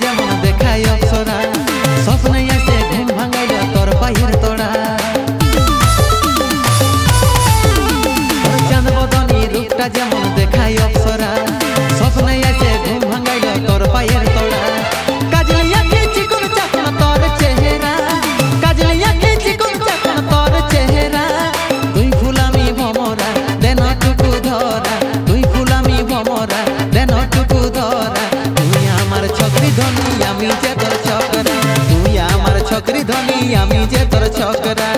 যেমন দেখায় অপসরা, স্বপ্নে আসে ঘুম ভাঙাইল তোর পায়ের তোড়া। তোর চাঁদ বদনী রূপটা যেমন দেখায় অপসরা, স্বপ্নে আসে ঘুম ভাঙাইল তোর পায়ের তোড়া। কাজলি আঁখি চিকন চাকন তোর চেহারা, কাজলি আঁখি চিকন চাকন তোর চেহারা। তুই ফুলামি ভমরা দেন টুকু ধরা, তুই ফুলামি ভমরা দেন টুকু ধরা। তুই আমার ছকরি ধনী আমি যে তোর ছকরা, তুই আমার ছকরি ধনী আমি যে তোর ছকরা।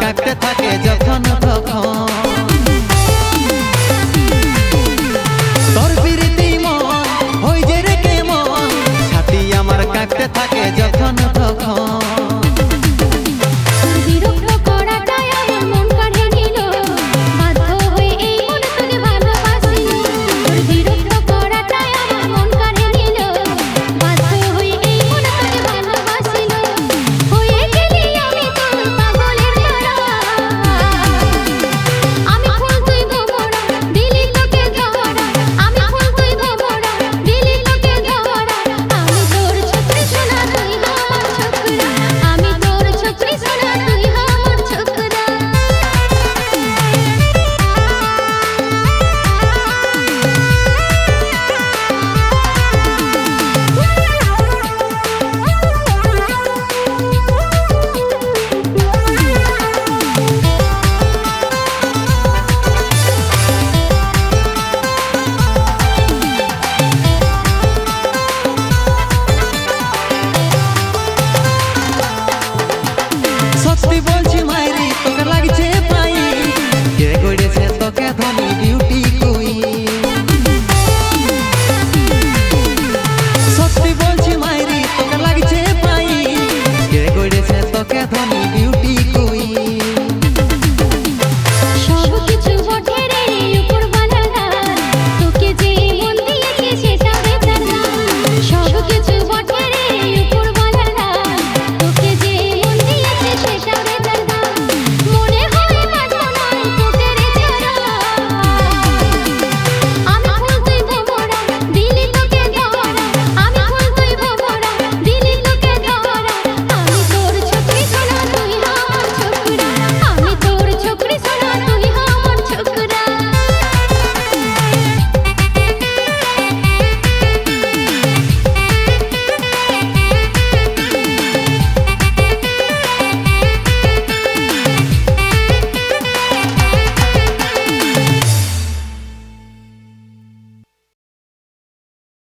কাঁপতে থাকে যখন তখন